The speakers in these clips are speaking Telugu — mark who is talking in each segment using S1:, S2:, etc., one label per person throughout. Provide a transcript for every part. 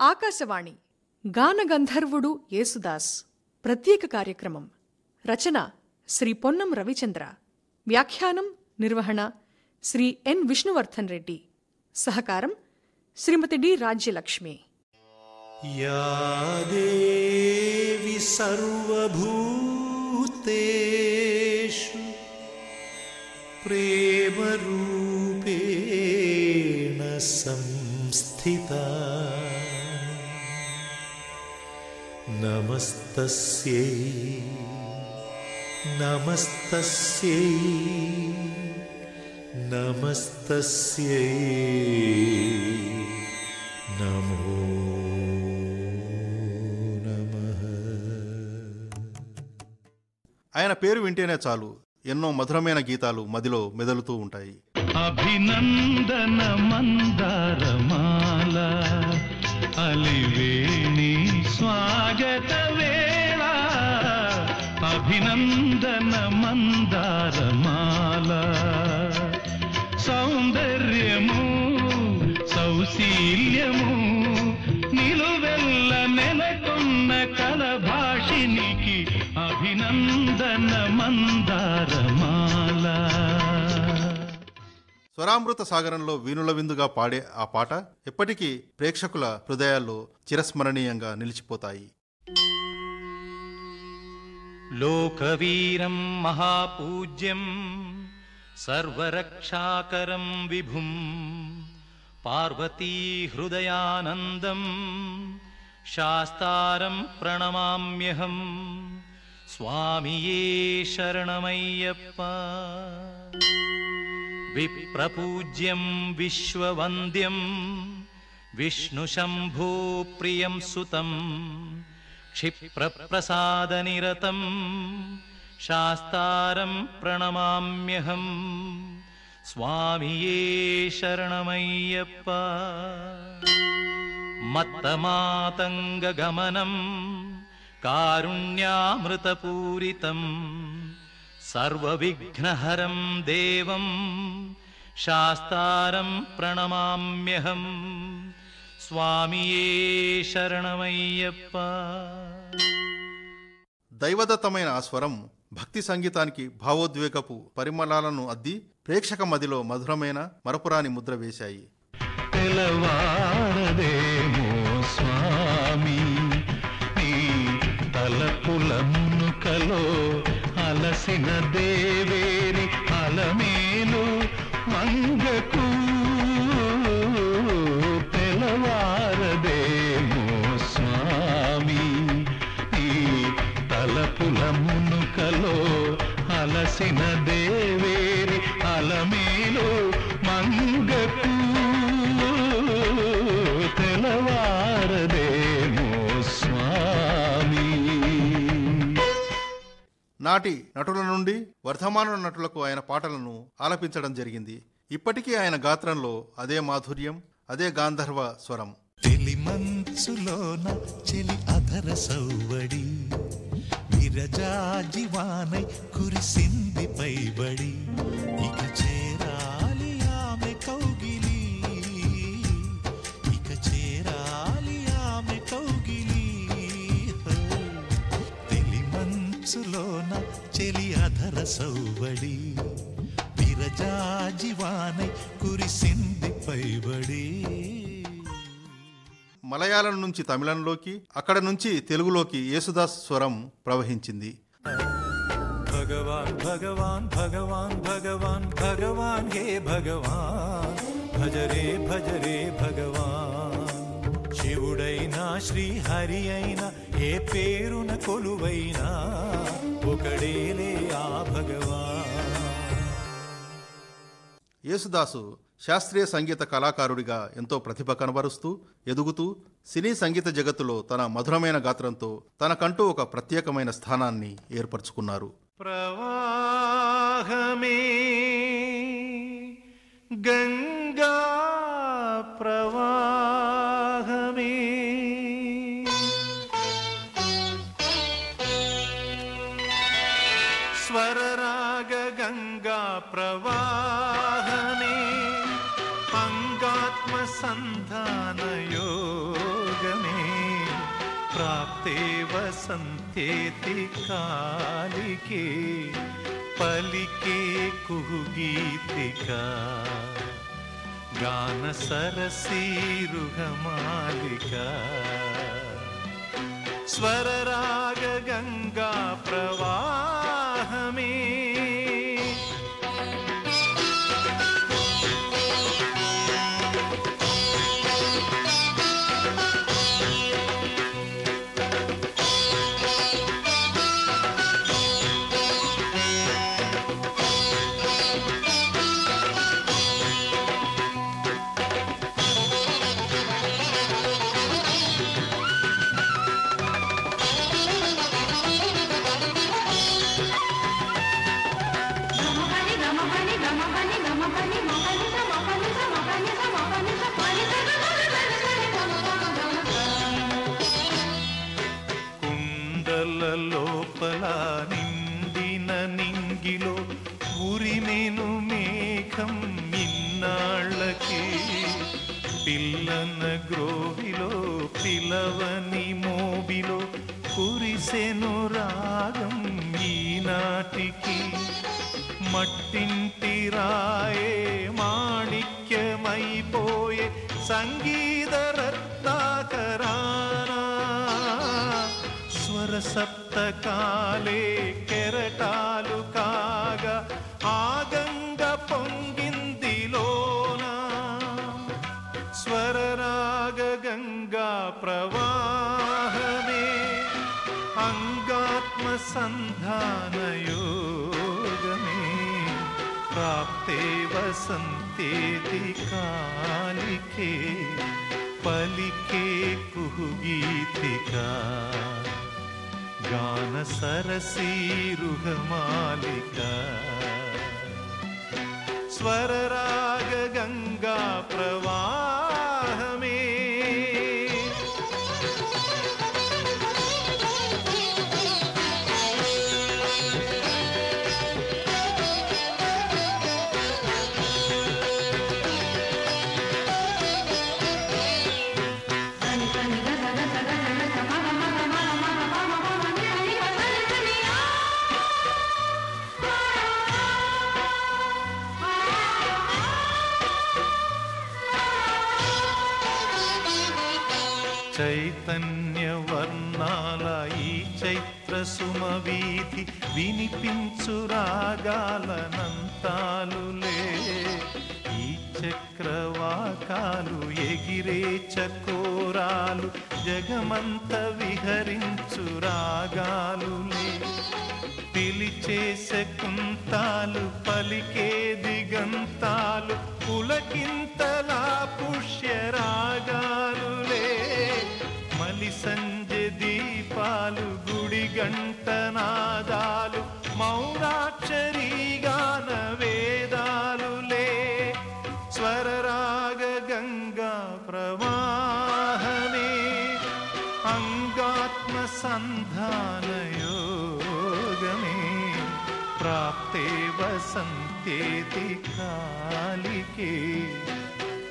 S1: ఆకాశవాణి గానగంధర్వుడు యేసుదాస్ ప్రత్యేక కార్యక్రమం. రచన శ్రీ పొన్నం రవిచంద్ర. వ్యాఖ్యానం నిర్వహణ శ్రీ ఎన్ విష్ణువర్ధన్ రెడ్డి. సహకారం శ్రీమతి డి రాజ్యలక్ష్మి.
S2: యా దేవి సర్వభూతేషు ప్రేమరూపేణ సంస్థితా నమస్తస్యై నమస్తస్యై నమస్తస్యై నమో నమః.
S3: ఆయన పేరు వింటేనే చాలు ఎన్నో మధురమైన గీతాలు మదిలో మెదలుతూ ఉంటాయి.
S4: అభినందన మందారమాల అలివేణి స్వాగత వేళ, అభినందన మందారమాల సౌందర్యము సౌశీల్యము నిలువెల్ల నెలకొన్న కలభాషినికి అభినందన మందారమాల.
S3: స్వరామృత సాగరంలో వీణుల విందుగా పాడే ఆ పాట ఎప్పటికీ ప్రేక్షకుల హృదయాల్లో చిరస్మరణీయంగా నిలిచిపోతాయి.
S4: లోకవీరం మహాపూజ్యం సర్వరక్షాకరం విభుం పార్వతీ హృదయానందం శాస్తారం ప్రణమామ్యహం. స్వామియే శరణమయ్యప్ప. విప్రపూజ్యం విశ్వవంద్యం విష్ణుశంభో ప్రియం సుతం క్షిప్రప్రసాదనిరతం శాస్తారం ప్రణమామ్యహం. స్వామియే శరణమయ్యప్ప. మత్తమాతంగగమనం కారుణ్యామృతపూరితం సర్వవిఘ్నహరం దేవం శాస్తారం ప్రణమామ్యహం. స్వామియే శరణమయ్యప్ప.
S3: దైవదత్తమైన ఆ స్వరం భక్తి సంగీతానికి భావోద్వేగపు పరిమళాలను అద్ది ప్రేక్షక మదిలో మధురమైన మరపురాని ముద్ర వేశాయి.
S4: తెలవారదేమో స్వామి నీ తలపుల మునుకలో అలసిన దేవేరి అలమేలు మంగకు. తెలవారదేమో స్వామి నీ తలపుల మునుకలో అలసిన దేవేరి అలమేలు మంగకు. తెలవారదేమో స్వామి.
S3: నాటి నటుల నుండి వర్ధమాన నటులకు ఆయన పాటలను ఆలపించడం జరిగింది. ఇప్పటికీ ఆయన గాత్రంలో అదే మాధుర్యం, అదే గాంధర్వ స్వరం.
S2: తెలిమంచులోన చెలి అధర సౌవడి విరజాజివానై కురిసింది పైబడి, ఇక చేరాలి ఆమె కౌగిలి, ఇక చేరాలి ఆమె కౌగిలి. తెలిమంచులోన చెలి అధర సౌవడి విరజాజివానై కురిసింది పైబడి.
S3: మలయాళం నుంచి తమిళంలోకి, అక్కడ నుంచి తెలుగులోకి యేసుదాస్ స్వరం ప్రవహించింది.
S2: భగవాన్ భగవాన్ భగవాన్ భగవాన్ భగవాన్ హే భగవాన్ భజరే భజరే భగవాన్. శివుడైనా శ్రీహరి అయినా ఏ పేరున కొలువైనా ఒకడేలే ఆ భగవాన్.
S3: యేసుదాసు శాస్త్రీయ సంగీత కళాకారుడిగా ఎంతో ప్రతిభ కనబరుస్తూ ఎదుగుతూ సినీ సంగీత జగత్తులో తన మధురమైన గాత్రంతో తనకంటూ ఒక ప్రత్యేకమైన స్థానాన్ని ఏర్పరచుకున్నారు.
S2: ప్రవాహమే గంగా ప్రవాహమే స్వరరాగ గంగా ప్రవాహమే అంగాత్మ సంధాన యోగమే. प्राप्ते वसन्तेति कालिके पलिके कुहुगीतिका गानसरसीरुहमालिका स्वरराग गंगा प्रवाह में లోపల నిండిన నింగిలో ఉరిమెను మేఘం ఇన్నాళ్ళకి పిల్లన గ్రోవిలో పిలవని మోబిలో కురిసెను రాగం ఈనాటికి మట్టింటి రాయే మాణిక్యమైపోయే సంగీత రత్నాకరానా సప్తకాలే కెరటాలు కాగా ఆగంగ పొంగిందిలోనా స్వరరాగ గంగా ప్రవాహమే అంగాత్మ సంధాన యోగమే ప్రాప్తే వసంతేతి కాలికే పలికే కుహుగీతికా गानसरसीरुहमालिका स्वरराग गंगा प्रवाह में చైతన్య వర్ణాల ఈ చైత్ర సుమవీధి వినిపించు రాగాలనంతాలులే ఈ చక్రవాకాలు ఎగిరే చకోరాలు జగమంత విహరించు రాగాలులే పిలిచే శకుంతాలు పలికే దిగంతాలు పులకింతలా పుష్యరాగాలులే మలి సంజ దీపాలు గుడి గంటనాదాలు మౌనాక్షరీ గాన వేదాలులే స్వరరాగ గంగా ప్రవాహమే అంగాత్మ సంధాన యోగమే ప్రాప్తే వసంతేతి కాలికే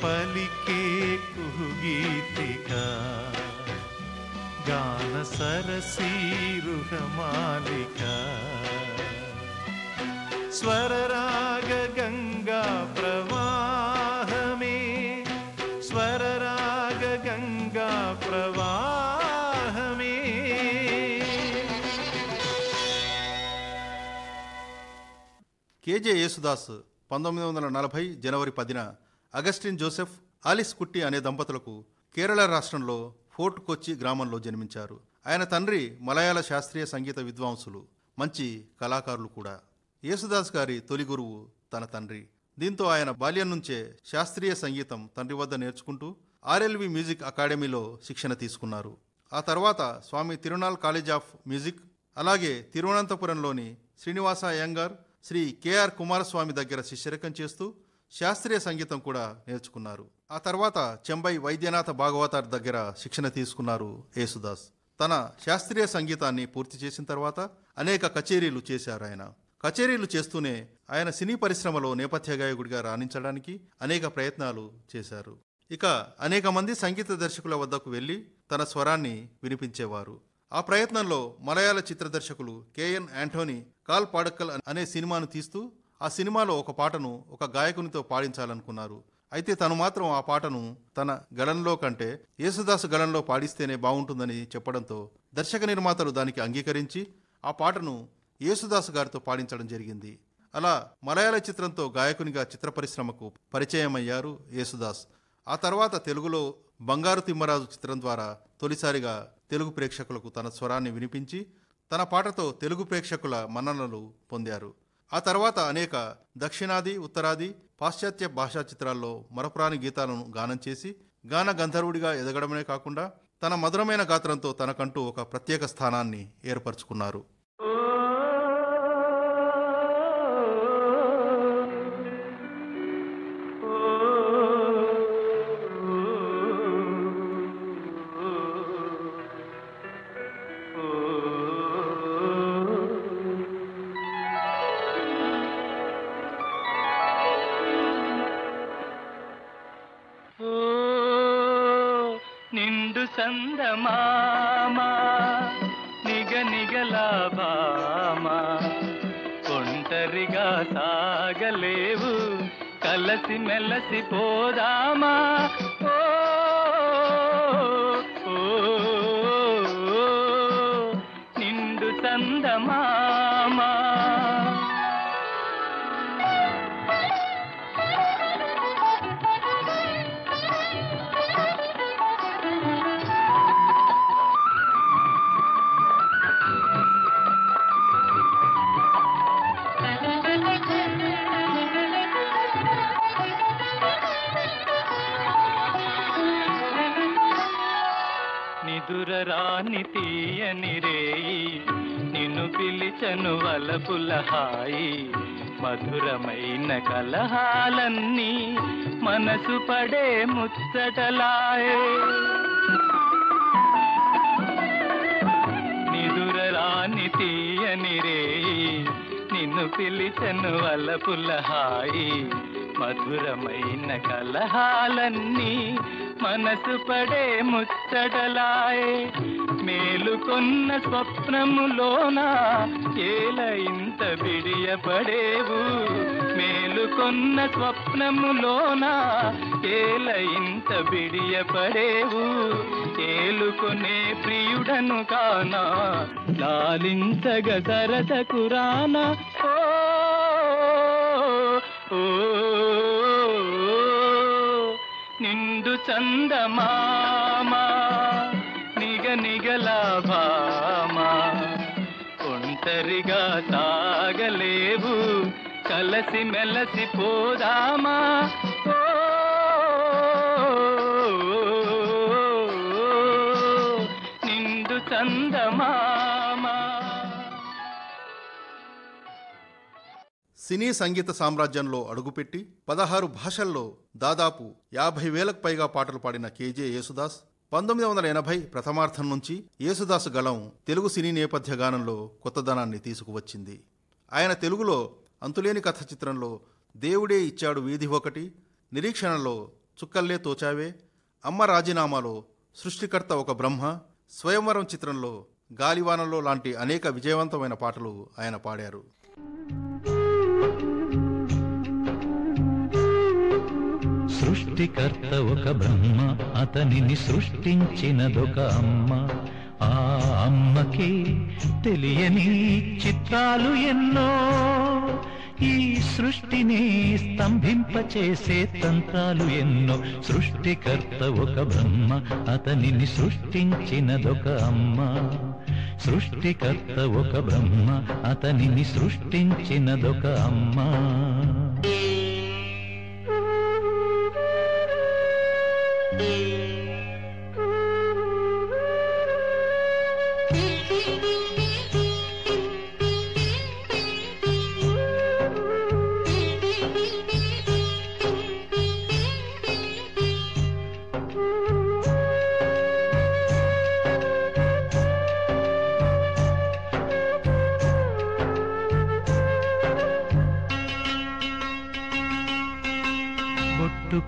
S2: పలికే కుహుగీతికా गानसरसीरुहमालिका स्वरराग गंगा प्रवाह में स्वरराग गंगा प्रवाह में
S3: కేజే యేసుదాస్ 1940 జనవరి 10న అగస్టిన్ జోసెఫ్ ఆలిస్ కుట్టి అనే దంపతులకు కేరళ రాష్ట్రంలో ఫోర్ట్ కొచ్చి గ్రామంలో జన్మించారు. ఆయన తండ్రి మలయాళ శాస్త్రీయ సంగీత విద్వాంసులు, మంచి కళాకారులు కూడా. యేసుదాస్ గారి తొలి గురువు తన తండ్రి. దీంతో ఆయన బాల్యం నుంచే శాస్త్రీయ సంగీతం తండ్రి వద్ద నేర్చుకుంటూ ఆర్ఎల్వి మ్యూజిక్ అకాడమీలో శిక్షణ తీసుకున్నారు. ఆ తర్వాత స్వామి తిరునాల్ కాలేజ్ ఆఫ్ మ్యూజిక్, అలాగే తిరువనంతపురంలోని శ్రీనివాస అయ్యంగార్, శ్రీ కెఆర్ కుమారస్వామి దగ్గర శిష్యరకం చేస్తూ శాస్త్రీయ సంగీతం కూడా నేర్చుకున్నారు. ఆ తర్వాత చెంబై వైద్యనాథ భాగవతార్ దగ్గర శిక్షణ తీసుకున్నారు యేసుదాస్. తన శాస్త్రీయ సంగీతాన్ని పూర్తి చేసిన తర్వాత అనేక కచేరీలు చేశారు ఆయన. కచేరీలు చేస్తూనే ఆయన సినీ పరిశ్రమలో నేపథ్య గాయకుడిగా రాణించడానికి అనేక ప్రయత్నాలు చేశారు. ఇక అనేక మంది సంగీత దర్శకుల వద్దకు వెళ్లి తన స్వరాన్ని వినిపించేవారు. ఆ ప్రయత్నంలో మలయాళ చిత్ర దర్శకులు కెఎన్ యాంటోనీ కాల్ పాడక్కల్ అనే సినిమాను తీస్తూ ఆ సినిమాలో ఒక పాటను ఒక గాయకునితో పాడించాలనుకున్నారు. అయితే తను మాత్రం ఆ పాటను తన గళంలో కంటే యేసుదాసు గళంలో పాడిస్తేనే బాగుంటుందని చెప్పడంతో దర్శక నిర్మాతలు దానికి అంగీకరించి ఆ పాటను యేసుదాసు గారితో పాడించడం జరిగింది. అలా మలయాళ చిత్రంతో గాయకునిగా చిత్ర పరిశ్రమకు పరిచయమయ్యారు యేసుదాస్. ఆ తర్వాత తెలుగులో బంగారు తిమ్మరాజు చిత్రం ద్వారా తొలిసారిగా తెలుగు ప్రేక్షకులకు తన స్వరాన్ని వినిపించి తన పాటతో తెలుగు ప్రేక్షకుల మన్ననలు పొందారు. ఆ తర్వాత అనేక దక్షిణాది, ఉత్తరాది, పాశ్చాత్య భాషా చిత్రాల్లో మరపురాని గీతాలను గానం చేసి గాన గంధర్వుడిగా ఎదగడమే కాకుండా తన మధురమైన గాత్రంతో తనకంటూ ఒక ప్రత్యేక స్థానాన్ని ఏర్పరచుకున్నారు.
S5: నిండు సందమామా నిగనిగలాభామా ఒంటరిగా సాగలేవు కలసి మెలసి పోదామా ఓ ఓ, నిండు సందమామా నిదురరాని తీయని రేయి నిన్ను పిలిచను వలపుల హాయి మధురమైన కలహాలన్నీ మనసు పడే ముచ్చటలాయే నిదురరాని తీయని రేయి నిన్ను పిలిచను వలపుల హాయి మధురమైన కలహాలన్నీ మనసు పడే ముచ్చటలాయే మేలుకొన్న స్వప్నములోన ఏల ఇంత బిడియపడేవు మేలుకొన్న స్వప్నములోన ఏల ఇంత బిడియపడేవు ఏలుకొనే ప్రియుడను కానా లాలించగ సరసకు రానా ఓ నిండు చందమామా నిగనిగలాభామా ఒంటరిగా సాగలేవు కలసి మెలసి పోదామా ఓ నిండు చందమామా.
S3: సినీ సంగీత సామ్రాజ్యంలో అడుగుపెట్టి 16 భాషల్లో దాదాపు 50,000కు పైగా పాటలు పాడిన కేజే యేసుదాస్ 1980 ప్రథమార్థం నుంచి యేసుదాస్ గళం తెలుగు సినీ నేపథ్య గానంలో కొత్తదనాన్ని తీసుకువచ్చింది. ఆయన తెలుగులో అంతులేని కథ చిత్రంలో దేవుడే ఇచ్చాడు వీధి ఒకటి, నిరీక్షణలో చుక్కల్లే తోచావే, అమ్మ రాజీనామాలో సృష్టికర్త ఒక బ్రహ్మ, స్వయంవరం చిత్రంలో గాలివానలో లాంటి అనేక విజయవంతమైన పాటలు ఆయన పాడారు.
S4: సృష్టికర్త ఒక బ్రహ్మ, అతనిని సృష్టించినదొక అమ్మ. ఆ అమ్మకి తెలియని చిత్రాలు ఎన్నో, ఈ సృష్టిని స్తంభింపచేసే తంత్రాలు ఎన్నో. సృష్టికర్త ఒక బ్రహ్మ, అతనిని సృష్టించినదొక అమ్మ. సృష్టికర్త ఒక బ్రహ్మ, అతనిని సృష్టించినదొక అమ్మ.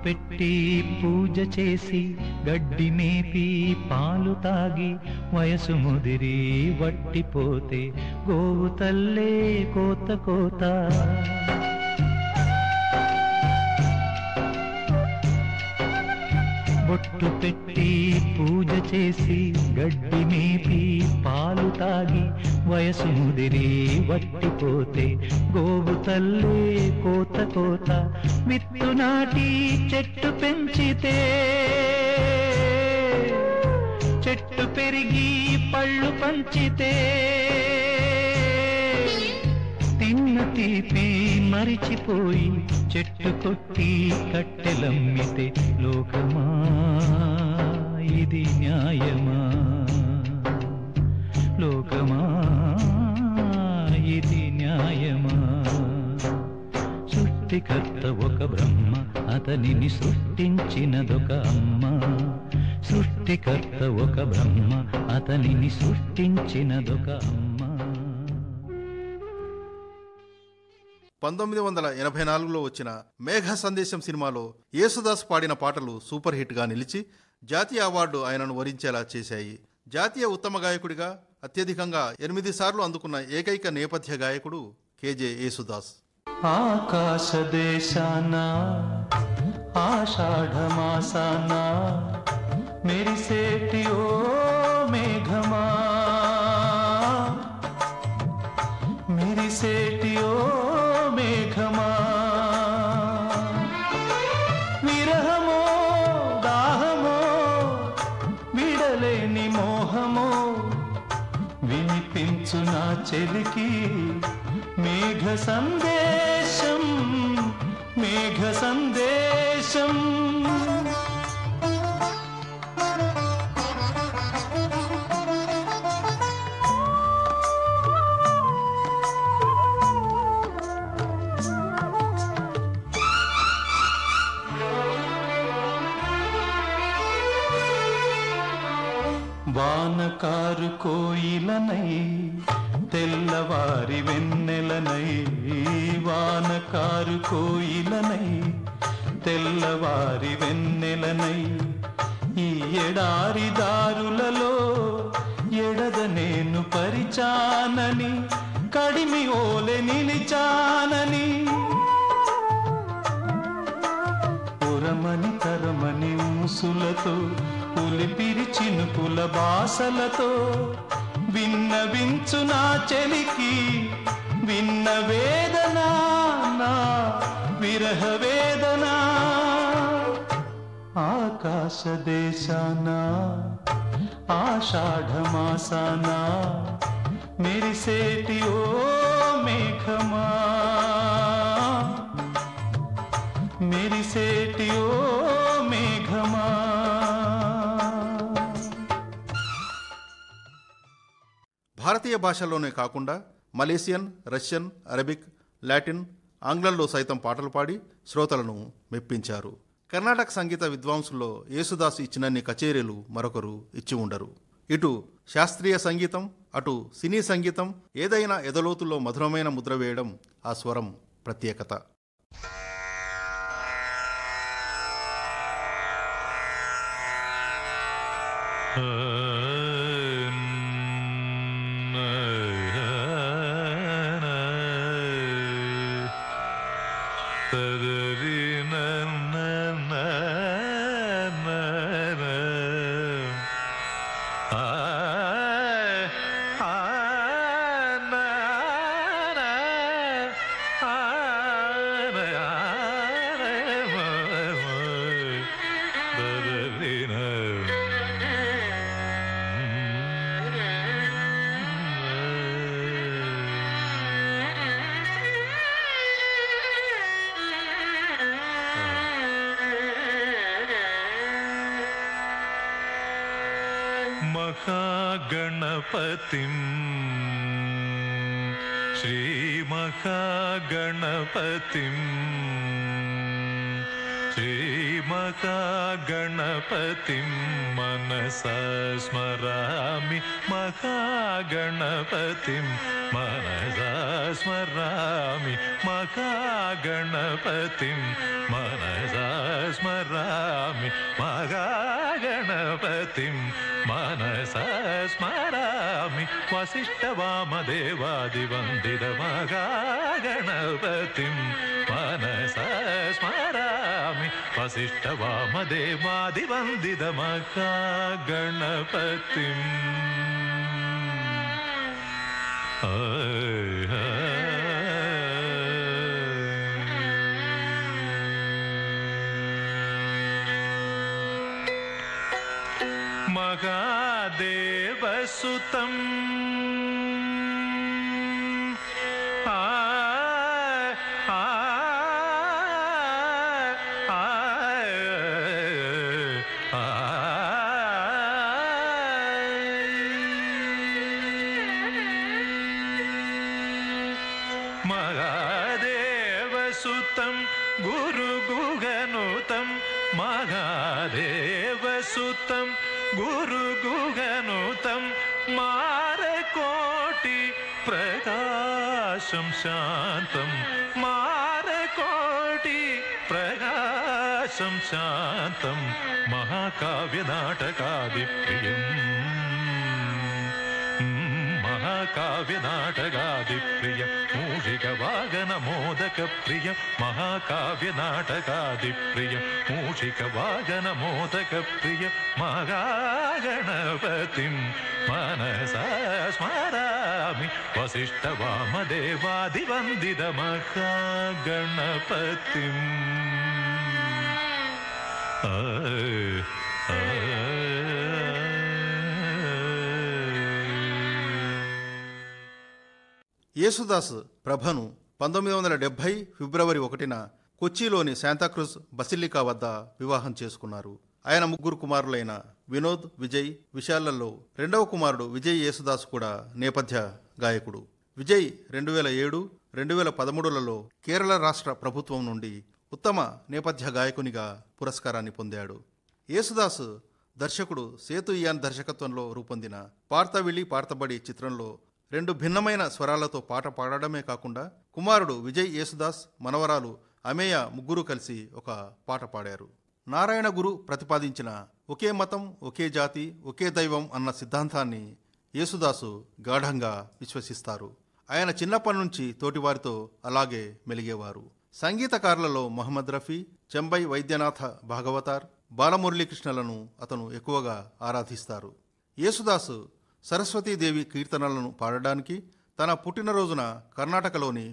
S4: పెట్టి పూజ చేసి గడ్డి మేపి పాలు తాగి వయసు ముదిరి వట్టిపోతే గోవు తల్లే కోత కోత. బొట్టు పెట్టి పూజ చేసి గడ్డి మేపి పాలు తాగి వయసు ముదిరి వట్టిపోతే గోవు తల్లే కోత కోత. విత్తు నాటి చెట్టు పెంచితే చెట్టు పెరిగి పళ్ళు పంచితే తిన్న తీపి మరిచిపోయి చెట్టు కొట్టి కట్టెలమ్మితే లోకమా ఇది న్యాయమా? లోకమా ఇది న్యాయమా? సృష్టికర్త ఒక బ్రహ్మ, అతనిని సృష్టించినదొక అమ్మ. సృష్టికర్త ఒక బ్రహ్మ, అతనిని సృష్టించినదొక అమ్మ.
S3: 1984లో వచ్చిన మేఘ సందేశం సినిమాలో యేసుదాస్ పాడిన పాటలు సూపర్ హిట్గా నిలిచి జాతీయ అవార్డు ఆయనను వరించేలా చేశాయి. జాతీయ ఉత్తమ గాయకుడిగా అత్యధికంగా 8 సార్లు అందుకున్న ఏకైక నేపథ్య గాయకుడు కేజే యేసుదాస్.
S4: ఆకాశ దేశాన ఆషాఢమాసాన మెరిసేటి ఓ మేఘమా, మెరిసేటి ఓ మేఘమా. విరహమో దాహమో విడలేని మోహమో వినిపించు నా చెలికి మేఘ సందేశం, మేఘ సందేశం. వానకారు కోయిలనై తెల్లవారి వెన్నెలనై, వానకారు కోయిలనై తెల్లవారి వెన్నెలనై, ఈ ఎడారి దారులలో ఎడద నేను పరిచానని కడిమి ఓలె నిలిచానని, పురమని తరమని ఊసులతో పులిపిరి చినుకుల బాసలతో విన్నవించు నా చెలికి విన్న వేదన, నా విరహ వేదన. ఆకాశ దేశాన ఆషాఢమాసాన మెరిసేటి ఓ మేఘమా, మెరిసేటి ఓ మేఘమా.
S3: భారతీయ భాషల్లోనే కాకుండా మలేసియన్, రష్యన్, అరబిక్, లాటిన్, ఆంగ్లంలో సైతం పాటలు పాడి శ్రోతలను మెప్పించారు. కర్ణాటక సంగీత విద్వాంసుల్లో యేసుదాస్ ఇచ్చినన్ని కచేరీలు మరొకరు ఇచ్చి ఉండరు. ఇటు శాస్త్రీయ సంగీతం, అటు సినీ సంగీతం, ఏదైనా ఎదలోతుల్లో మధురమైన ముద్ర వేయడం ఆ స్వరం ప్రత్యేకత.
S2: महागणपतिं श्रीमहागणपतिं श्रीमहागणपतिं महागणपतिं मनसा स्मरामि महागणपतिं मनसा स्मरामि महागणपतिं मनसा स्मरामि महागणपतिं मनसा स्मरामि वसिष्ठवामदेवादिवन्दित महागणपतिं मनसा स्मरामि वसिष्ठवामदेवादिवन्दित महागणपतिम् महादेवसुतं महादेवसुतं गुरुगुहनुतं महादेवसुतं गुरुगुहनुतं मारकोटि प्रकाशं शान्तं मारकोटि प्रकाशं शान्तं महाकाव्यनाटकादिप्रियम् महाकाव्यनाटकादिप्रिय मूषिकवागनमोदकप्रिय महाकाव्यनाटकादिप्रिय मूषिकवागनमोदकप्रिय महागणपतिं मनसा स्मरामि वसिष्ठवामदेवादिवन्दित महागणपतिम्
S3: యేసుదాస్ ప్రభను 1970 ఫిబ్రవరి 1న కొచ్చిలోని శాంతాక్రూజ్ బసిలికా వద్ద వివాహం చేసుకున్నారు. ఆయన ముగ్గురు కుమారులైన వినోద్, విజయ్, విశాలలో రెండవ కుమారుడు విజయ్ యేసుదాస్ కూడా నేపథ్య గాయకుడు. విజయ్ 2007, 2013లలో కేరళ రాష్ట్ర ప్రభుత్వం నుండి ఉత్తమ నేపథ్య గాయకునిగా పురస్కారాన్ని పొందాడు. యేసుదాస్ దర్శకుడు సేతు ఇయాన్ దర్శకత్వంలో రూపొందిన పార్తవిళి పార్తబడి చిత్రంలో 2 భిన్నమైన స్వరాలతో పాట పాడడమే కాకుండా కుమారుడు విజయ్ యేసుదాస్, మనవరాలు అమేయ ముగ్గురు కలిసి ఒక పాట పాడారు. నారాయణ గురు ప్రతిపాదించిన ఒకే మతం, ఒకే జాతి, ఒకే దైవం అన్న సిద్ధాంతాన్ని యేసుదాసు గాఢంగా విశ్వసిస్తారు. ఆయన చిన్నప్పటి నుంచి తోటివారితో అలాగే మెలిగేవారు. సంగీతకారులలో మహమ్మద్ రఫీ, చెంబై వైద్యనాథ భాగవతార్, బాలమురళీకృష్ణలను అతను ఎక్కువగా ఆరాధిస్తారు. యేసుదాసు సరస్వతీదేవి కీర్తనలను పాడడానికి తన పుట్టినరోజున కర్ణాటకలోని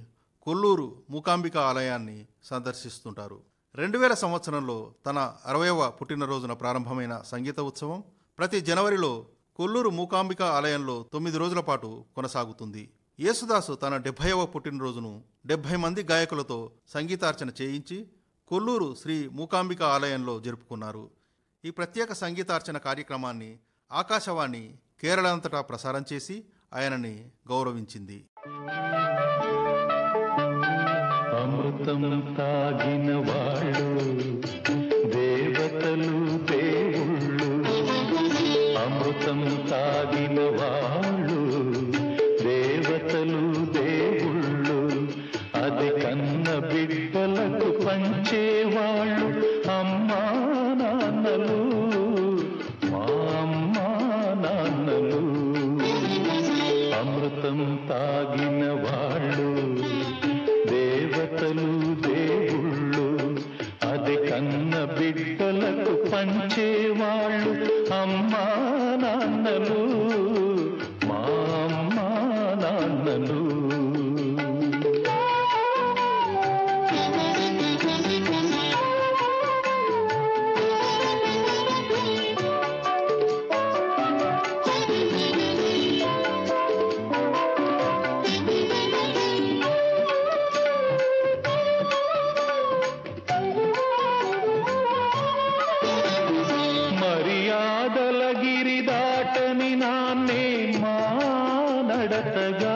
S3: కొల్లూరు మూకాంబిక ఆలయాన్ని సందర్శిస్తుంటారు. 2000 సంవత్సరంలో తన 60వ పుట్టినరోజున ప్రారంభమైన సంగీత ఉత్సవం ప్రతి జనవరిలో కొల్లూరు మూకాంబిక ఆలయంలో 9 రోజుల పాటు కొనసాగుతుంది. యేసుదాసు తన 70వ పుట్టినరోజును 70 మంది గాయకులతో సంగీతార్చన చేయించి కొల్లూరు శ్రీ మూకాంబిక ఆలయంలో జరుపుకున్నారు. ఈ ప్రత్యేక సంగీతార్చన కార్యక్రమాన్ని ఆకాశవాణి కేరళ అంతటా ప్రసారం చేసి ఆయనని గౌరవించింది.
S4: అమృతం తాగిన వాళ్ళు దేవతలు దేవుళ్ళు, అమృతం తాగిన వాళ్ళు దేవతలు దేవుళ్ళు, అది కన్న బిడ్డలకు పంచేవాళ్ళు అమ్మా నాన్నలు, మా అమ్మా నాన్నలు. అమృతం తాగిన వాళ్ళు దేవతలు దేవుళ్ళు, అది కన్న బిడ్డలకు పంచేవాళ్ళు అమ్మా నాన్నలు, మా అమ్మా నాన్నలు. గిరిదాటని నాన్నే మా నడతగా,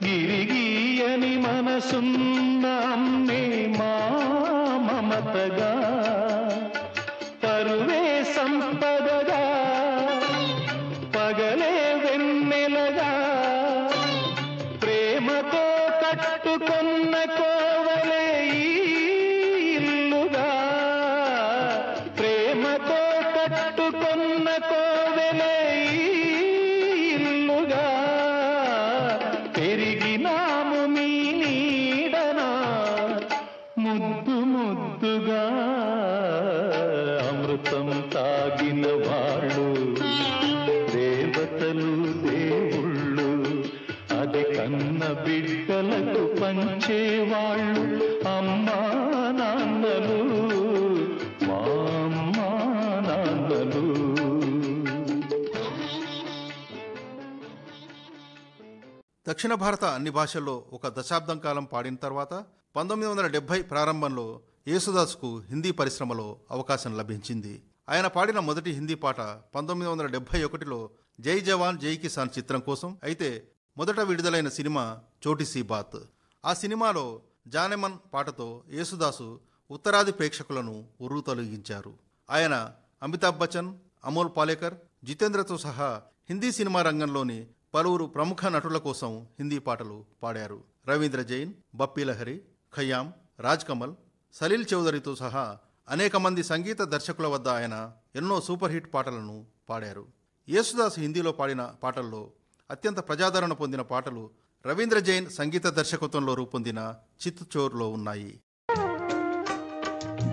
S4: గిరిగీయని మనసున్న అమ్మే మా మమతగా, కన్న కోవెలే ఇల్లుగా పెరిగినాము మీ నీడనా ముద్దు ముద్దుగా అమృతం తాగిన వాళ్ళు దేవతలు దేవుళ్ళు అది కన్న బిడ్డలకు పంచేవాళ్ళు అమ్మా నాన్నలు మా అమ్మా నాన్నలు.
S3: దక్షిణ భారత అన్ని భాషల్లో ఒక దశాబ్దం కాలం పాడిన తర్వాత 1970 ప్రారంభంలో యేసుదాస్కు హిందీ పరిశ్రమలో అవకాశం లభించింది. ఆయన పాడిన మొదటి హిందీ పాట 1971లో జై జవాన్ జై కిసాన్ చిత్రం కోసం. అయితే మొదట విడుదలైన సినిమా చోటీ సీ బాత్. ఆ సినిమాలో జానెమన్ పాటతో యేసుదాసు ఉత్తరాది ప్రేక్షకులను ఉర్రు తొలగించారు. ఆయన అమితాబ్ బచ్చన్, అమోల్ పాలేకర్, జితేంద్రతో సహా హిందీ సినిమా రంగంలోని పలువురు ప్రముఖ నటుల కోసం హిందీ పాటలు పాడారు. రవీంద్ర జైన్, బప్పీ లహరి, ఖయ్యామ్, రాజ్ కమల్, సలీల్ చౌదరితో సహా అనేక మంది సంగీత దర్శకుల వద్ద ఆయన ఎన్నో సూపర్ హిట్ పాటలను పాడారు. యేసుదాస్ హిందీలో పాడిన పాటల్లో అత్యంత ప్రజాదరణ పొందిన పాటలు రవీంద్ర జైన్ సంగీత దర్శకత్వంలో రూపొందిన చిత్ చోర్లో ఉన్నాయి.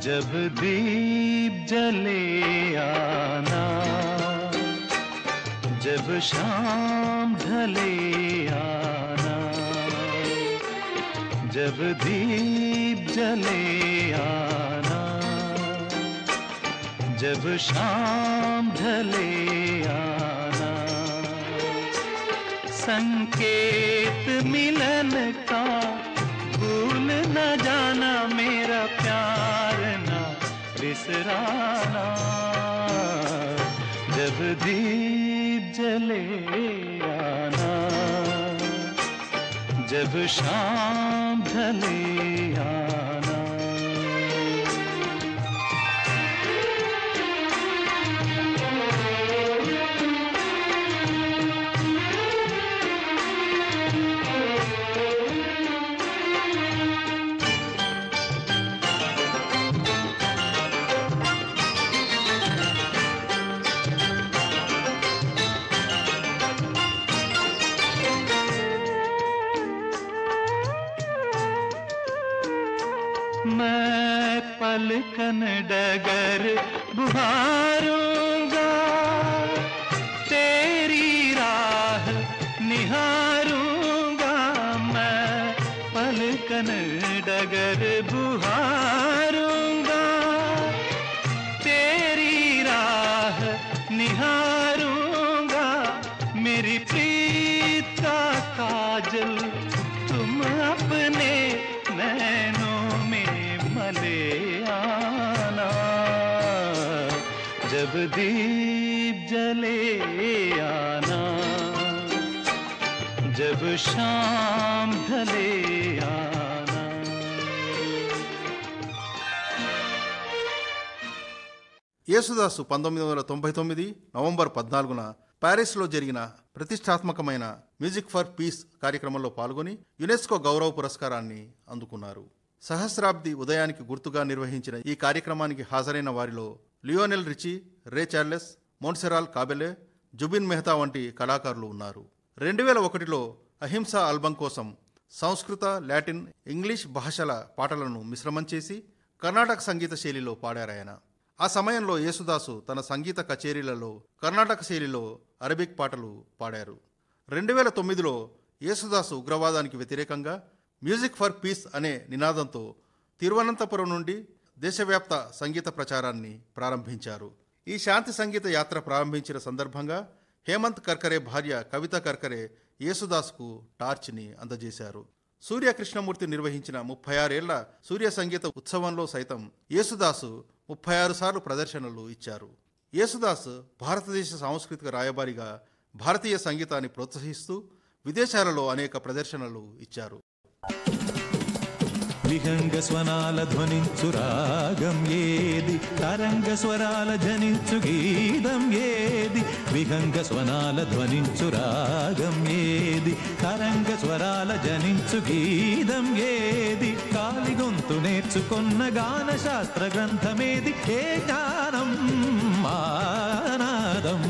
S4: జబ్ దీప్ జలే ఆనా जब शाम ढले आना जब दीप जले आना जब शाम ढले आना संकेत मिलन का भूल न जाना मेरा प्यार ना बिसराना जब दीप जले आना जब शाम ढले आना. मैं पलकन डगर बुहारूंगा तेरी राह निहारूंगा मैं पलकन डगर बुहारूंगा तेरी राह निहारूंगा मेरी प्रीत का काजल तुम अपने नैनों ले आना जब दीप जले आना जब शाम ढले आना.
S3: యేసుదాసు 1999 నవంబర్ 14న ప్యారిస్లో జరిగిన ప్రతిష్టాత్మకమైన మ్యూజిక్ ఫర్ పీస్ కార్యక్రమంలో పాల్గొని యునెస్కో గౌరవ పురస్కారాన్ని అందుకున్నారు. సహస్రాబ్ది ఉదయానికి గుర్తుగా నిర్వహించిన ఈ కార్యక్రమానికి హాజరైన వారిలో లియోనెల్ రిచీ, రే చార్లెస్, మోంట్సెరాల్ కాబెలే, జుబిన్ మెహతా వంటి కళాకారులు ఉన్నారు. 2001లో అహింస ఆల్బం కోసం సంస్కృత, లాటిన్, ఇంగ్లీష్ భాషల పాటలను మిశ్రమం చేసి కర్ణాటక సంగీత శైలిలో పాడారాయన. ఆ సమయంలో యేసుదాసు తన సంగీత కచేరీలలో కర్ణాటక శైలిలో అరబిక్ పాటలు పాడారు. 2009లో యేసుదాసు ఉగ్రవాదానికి వ్యతిరేకంగా మ్యూజిక్ ఫర్ పీస్ అనే నినాదంతో తిరువనంతపురం నుండి దేశవ్యాప్త సంగీత ప్రచారాన్ని ప్రారంభించారు. ఈ శాంతి సంగీత యాత్ర ప్రారంభించిన సందర్భంగా హేమంత్ కర్కరే భార్య కవిత కర్కరే యేసుదాస్కు టార్చ్ని అందజేశారు. సూర్య కృష్ణమూర్తి నిర్వహించిన 36 ఏళ్ల సూర్య సంగీత ఉత్సవంలో సైతం యేసుదాసు 36 సార్లు ప్రదర్శనలు ఇచ్చారు. యేసుదాస్ భారతదేశ సాంస్కృతిక రాయబారిగా భారతీయ సంగీతాన్ని ప్రోత్సహిస్తూ విదేశాలలో అనేక ప్రదర్శనలు ఇచ్చారు.
S6: విహంగ స్వనాల ధ్వనించు రాగం ఏది, తరంగ స్వరాల జనించు గీతం ఏది. విహంగ స్వనాల ధ్వనించు రాగం ఏది, తరంగ స్వరాల జనించు గీతం ఏది. కాలి గొంతు నేర్చుకున్న గాన శాస్త్ర గ్రంథమేది, ఏ జ్ఞానం మానాద నాదం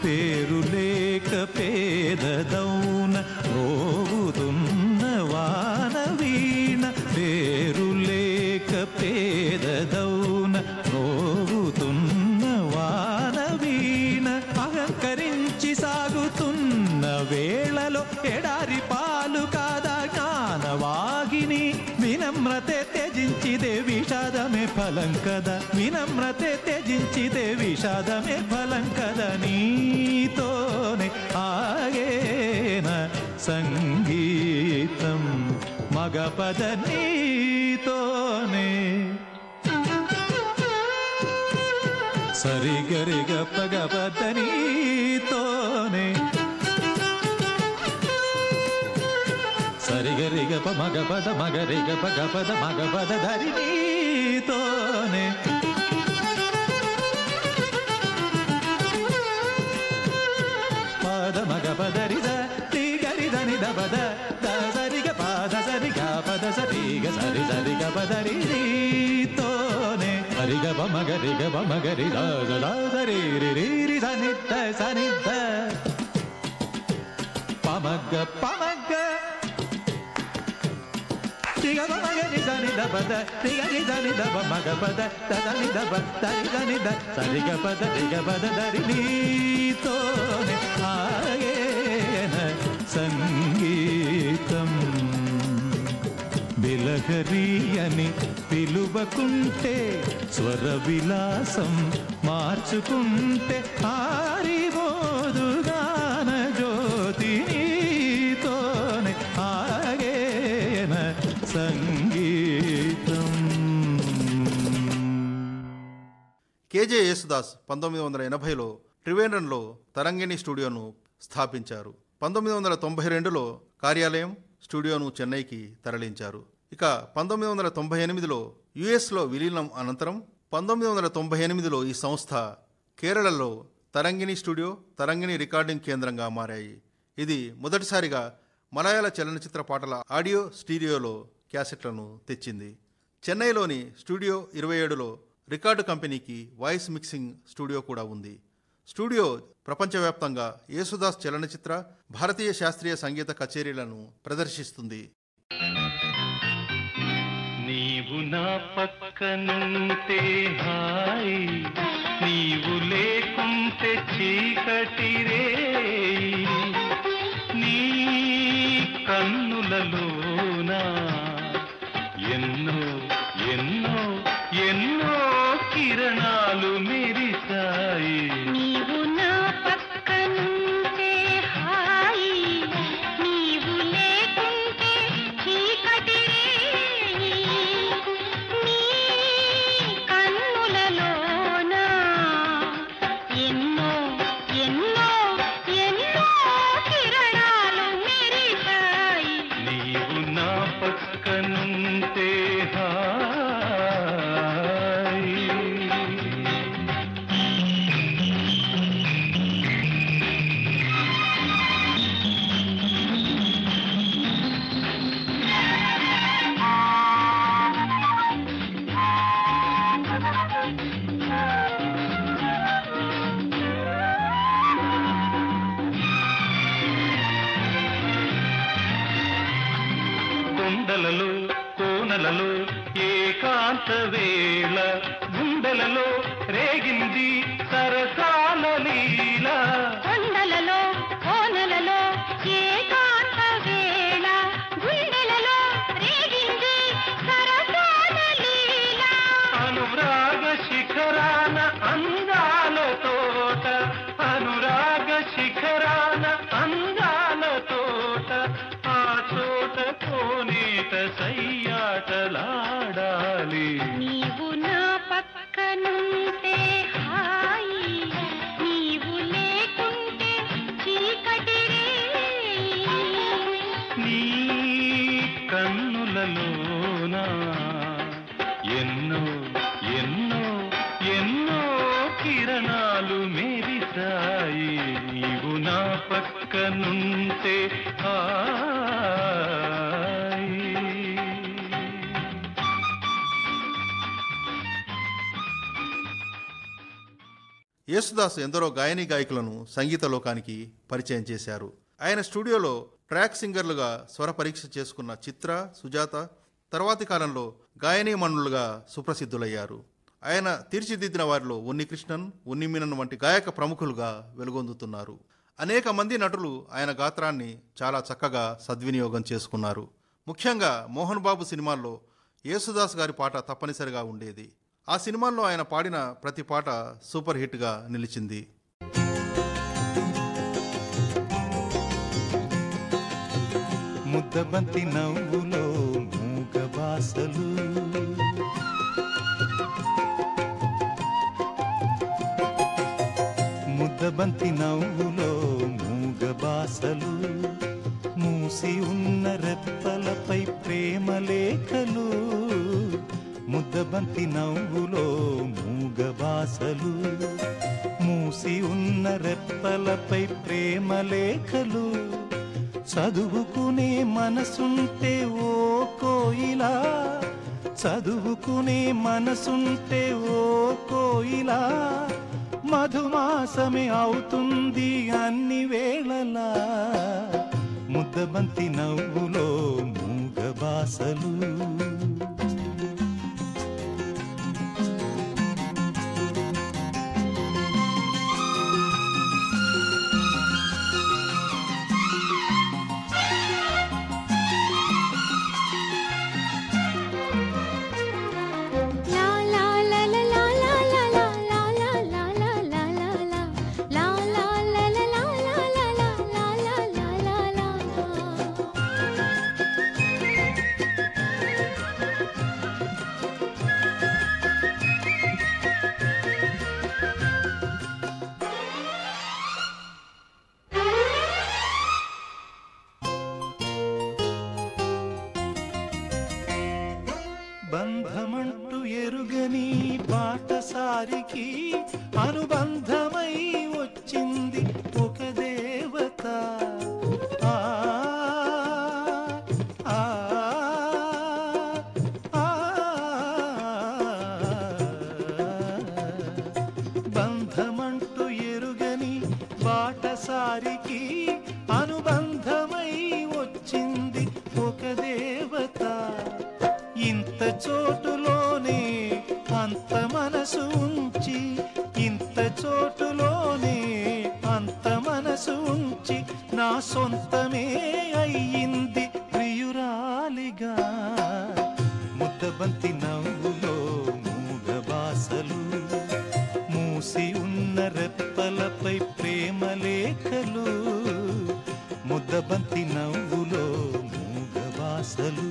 S6: పేరు లేక పేదదౌన రోగుతున్న వానవీణ పేరు లేక పేదదౌన రోగుతున్న వానవీణ అహంకరించి సాగుతున్న వేళలో ఎడారి పాలు కాదా జ్ఞానవాగిని వినమ్రతే త్యజించిదే విషాదమే ఫలం కదా వినమ్రతే త్యజించిదే విషాదమే ఫలం కదా నీతోనే ఆగేన సంగీతం మగపద నీతోనే సరిగరిగ పగపద నీతోనే సరిగరిగ ప మగపద మగరిగ పగపద మగపద ధరి నీతోనే పద మగపదరి ద ని ద పద ద సరిగ పద సరిగ పద సరిగ సరి సరిగ పదరి నీతోనే సరిగ ప మగరిగ ప మగరి ద ద సరి రి రి రి సనిద్ద పమగ పమగ రిగ ప మగరి సని ద పద రిగ ని దని ద ప మగ పద ద దని ద ప దరి దని ద సరిగ పద రిగ పద దరి నీతోనే ఆగేన సంగీతం బిలహరి అని పిలువకుంటే స్వర విలాసం మార్చుకుంటే ఆరిబోదుగాన జ్యోతి నీతోనే ఆగేన సంగీతం.
S3: కేజే యేసుదాస్ 1980లో త్రివేంద్రంలో తరంగిణి స్టూడియోను స్థాపించారు. 1992లో కార్యాలయం స్టూడియోను చెన్నైకి తరలించారు. ఇక 1998లో యుఎస్లో విలీనం అనంతరం 1998లో ఈ సంస్థ కేరళలో తరంగిణి స్టూడియో, తరంగిణి రికార్డింగ్ కేంద్రంగా మారాయి. ఇది మొదటిసారిగా మలయాళ చలనచిత్ర పాటల ఆడియో స్టీరియోలో క్యాసెట్లను తెచ్చింది. చెన్నైలోని స్టూడియో 27లో రికార్డు కంపెనీకి వాయిస్ మిక్సింగ్ స్టూడియో కూడా ఉంది. స్టూడియో ప్రపంచవ్యాప్తంగా యేసుదాస్ చలనచిత్ర, భారతీయ శాస్త్రీయ సంగీత కచేరీలను ప్రదర్శిస్తుంది.
S5: నీవు నా పక్కనుంటే హాయి, నీవు లేకుంటే చీకటి రేయి, నీ కన్నులలోనా ఎన్నో ఎన్నో ఎన్నో కిరణాలు మెరిసాయి.
S7: నీవు నా పక్కనుంటే హాయి, నీవు లేకుంటే చీకటి రేయి, నీ కన్నులలోన ఎన్నో ఎన్నో ఎన్నో కిరణాలు మెరిసాయి.
S5: నీవు నా పక్కనుంటే హాయి. కొండలలో కోనలలో ఏకాంత వేళ, గుండెలలో రేగింది సరసాల లీల.
S7: కొండలలో కోనలలో ఏకాంత వేళ, గుండెలలో రేగింది సరసాల లీల.
S5: అనురాగ శిఖరాన అందాల తోట, అనురాగ శిఖరాన అందాల తోట, ఆ చోట కోనేట సయ్యాటలాడాలి.
S7: నీవు నా పక్కనుంటే హాయి, నీవు లేకుంటే చీకటి రేయి,
S5: నీ కన్నులలోన ఎన్నో ఎన్నో ఎన్నో కిరణాలు మెరిసాయి. నీవు నా పక్కనుంటే హాయి.
S3: యేసుదాస్ ఎందరో గాయనీ గాయకులను సంగీత లోకానికి పరిచయం చేశారు. ఆయన స్టూడియోలో ట్రాక్ సింగర్లుగా స్వర పరీక్ష చేసుకున్న చిత్ర, సుజాత తర్వాతి కాలంలో గాయనీమణులుగా సుప్రసిద్ధులయ్యారు. ఆయన తీర్చిదిద్దిన వారిలో ఉన్నికృష్ణన్, ఉన్నిమీనన్ వంటి గాయక ప్రముఖులుగా వెలుగొందుతున్నారు. అనేక మంది నటులు ఆయన గాత్రాన్ని చాలా చక్కగా సద్వినియోగం చేసుకున్నారు. ముఖ్యంగా మోహన్ బాబు సినిమాల్లో యేసుదాస్ గారి పాట తప్పనిసరిగా ఉండేది. ఆ సినిమాల్లో ఆయన పాడిన ప్రతి పాట సూపర్ హిట్గా నిలిచింది.
S6: ముద్దబంతి నవ్వులో మూగ బాసలు, ముద్దబంతి నవ్వులో మూగ బాసలు, మూసి ఉన్న రెప్పలపై ప్రేమ లేఖలు, ముద్దబంతి నవ్వులో మూగ బాసలు, మూసి ఉన్న రెప్పలపై ప్రేమ లేఖలు, చదువుకునే మనసుంటే ఓ కోయిలా, చదువుకునే మనసుంటే ఓ కోయిలా, మధుమాసమే అవుతుంది అన్ని వేళలా, ముద్దబంతి నవ్వులో మూగ బాసలు. బంధమంటూ ఎరుగని బాటసారికి అనుబంధమై వచ్చింది ఒక దేవత, ఆ ఆ ఆ బంధమంటూ ఎరుగని బాటసారికి అనుబంధమై వచ్చింది ఒక దేవత, ఇంత చోటులోనే అంత మనసు ఉంచి, ఇంత చోటులోనే అంత మనసు ఉంచి, నా సొంతమే అయ్యింది ప్రియురాలిగా, ముద్దబంతి నవ్వులో మూగ బాసలు, మూసి ఉన్న రెప్పలపై ప్రేమ లేఖలు, ముద్దబంతి నవ్వులో మూగ బాసలు.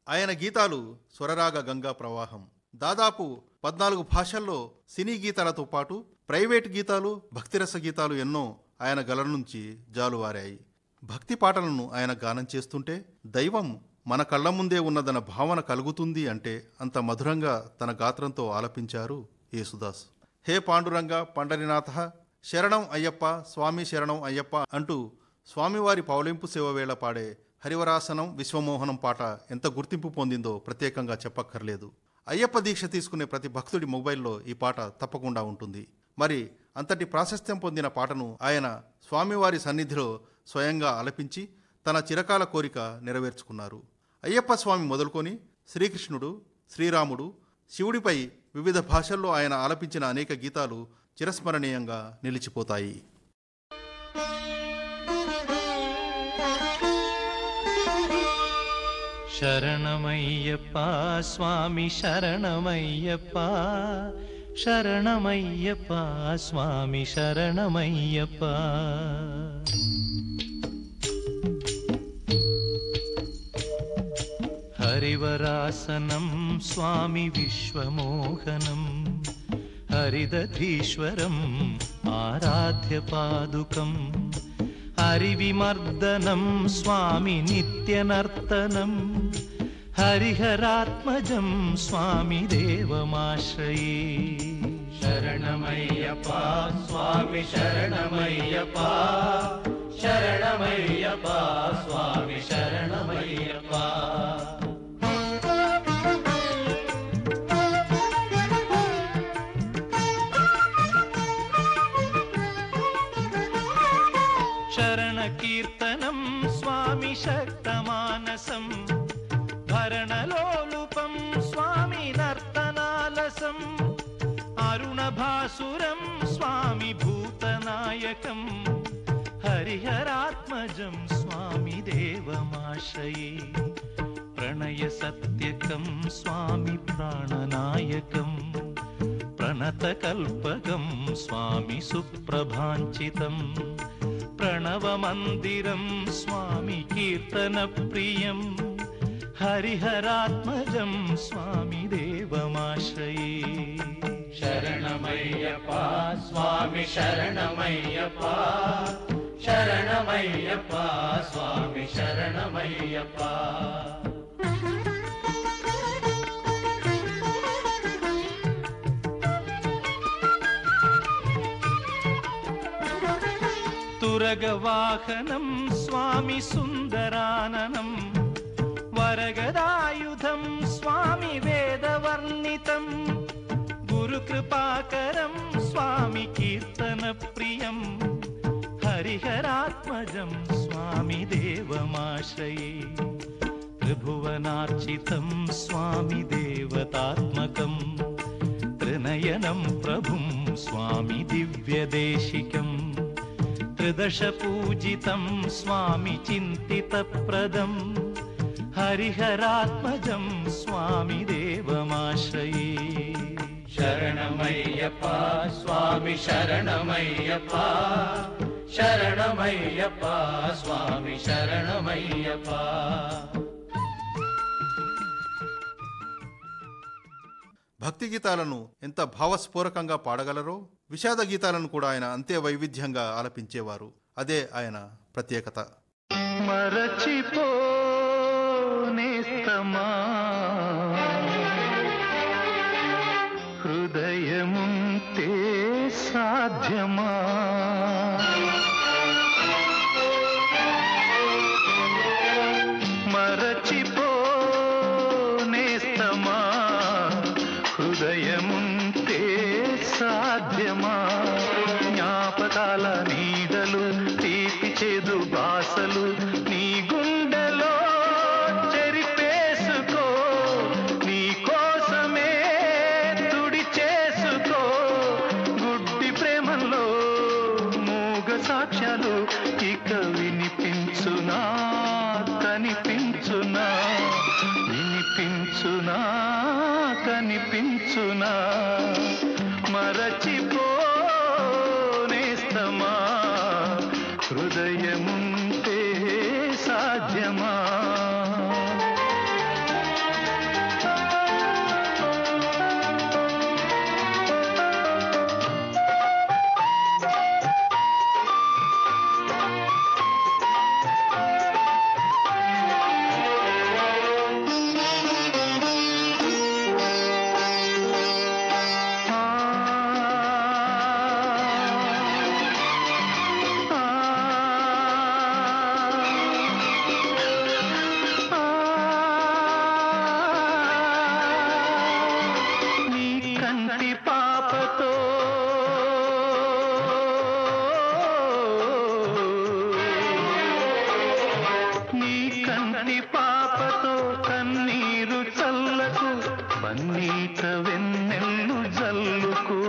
S3: ఆయన గీతాలు స్వరరాగ గంగా ప్రవాహం. దాదాపు 14 భాషల్లో సినీ గీతాలతో పాటు ప్రైవేట్ గీతాలు, భక్తిరస గీతాలు ఎన్నో ఆయన గల నుంచి జాలువారాయి. భక్తి పాటలను ఆయన గానం చేస్తుంటే దైవం మన కళ్ళ ముందే ఉన్నదన్న భావన కలుగుతుంది అంటే అంత మధురంగా తన గాత్రంతో ఆలపించారు యేసుదాస్. హే పాండురంగ పండరినాథ, శరణం అయ్యప్ప, స్వామి శరణం అయ్యప్ప అంటూ స్వామివారి పౌలింపు సేవ వేళ పాడే హరివరాసనం, విశ్వమోహనం పాట ఎంత గుర్తింపు పొందిందో ప్రత్యేకంగా చెప్పక్కర్లేదు. అయ్యప్ప దీక్ష తీసుకునే ప్రతి భక్తుడి మొబైల్లో ఈ పాట తప్పకుండా ఉంటుంది. మరి అంతటి ప్రాశస్త్యం పొందిన పాటను ఆయన స్వామివారి సన్నిధిలో స్వయంగా ఆలపించి తన చిరకాల కోరిక నెరవేర్చుకున్నారు. అయ్యప్ప స్వామి మొదలుకొని శ్రీకృష్ణుడు, శ్రీరాముడు, శివుడిపై వివిధ భాషల్లో ఆయన ఆలపించిన అనేక గీతాలు చిరస్మరణీయంగా నిలిచిపోతాయి.
S4: శరణమయ్యప్ప స్వామి శరణమయ్యప్ప, శరణమయ్యప్ప స్వామి శరణమయ్యప్ప. హరివరాసనం స్వామి విశ్వమోహనం, హరిదధీశ్వరం ఆరాధ్య పాదుకం, హరివిమర్దనం స్వామి నిత్యనర్తనం, హరిహరాత్మజం స్వామి దేవమాశ్రయే. శరణమయ్యప్ప స్వామి శరణమయ్యప్ప, శరణమయ్యప్ప స్వామి శరణమయ్యప్ప. శరణకీర్తనం స్వామి శక్తమానసం భరణలోలుపం స్వామి నర్తనాలసం అరుణభాసురం స్వామి భూతనాయకం హరిహరాత్మజం స్వామి దేవమాశ్రయే ప్రణయ సత్యకం స్వామి ప్రాణనాయకం ప్రణతకల్పకం స్వామి సుప్రభాంచితం ప్రణవమందిరం స్వామి కీర్తనప్రియం హరిహరాత్మజం స్వామి దేవమాశ్రయే
S8: శరణమయ్యప్ప స్వామి శరణమయ్యప్ప శరణమయ్యప్ప స్వామి శరణమయ్యప్ప
S4: తురగవాహనం స్వామి సుందరాననం వరగదాయుధం స్వామి వేదవర్ణితం గురుకృపాకరం స్వామి కీర్తనప్రియం హరిహరాత్మజం స్వామి దేవమాశ్రయే త్రిభువనార్చితం స్వామి దేవతాత్మకం త్రినయనం ప్రభుం స్వామి దివ్యదేశికం త్రిదశ పూజితం స్వామి చింతితప్రదం హరిహరాత్మజం స్వామి దేవమాశ్రయే
S8: శరణమయ్యప్ప స్వామి శరణమయ్యప్ప శరణమయ్యప్ప స్వామి శరణమయ్యప్ప
S3: భక్తి గీతాలను ఎంత భావస్ఫూరకంగా పాడగలరో విషాద గీతాలను కూడా ఆయన అంతే వైవిధ్యంగా ఆలపించేవారు. అదే ఆయన ప్రత్యేకత.
S5: మరచిపోనేస్తమా హృదయముంటే సాధ్యమా మరచిపోనేస్తమా హృదయముంటే సాధ్యమా జ్ఞాపకాల నీడలు తీపి చేదు బాసలు నీ గుండెలో చెరిపేసుకో నీ కోసమే తుడి చేసుకో గుడ్డి ప్రేమలో మూగ సాక్ష్యాలు ఇక వినిపించునా కనిపించునా వినిపించునా కనిపించునా మరచిపోనేస్తమా హృదయముంటే సాధ్యమా పన్నీట వెన్నెల్లు జల్లుకో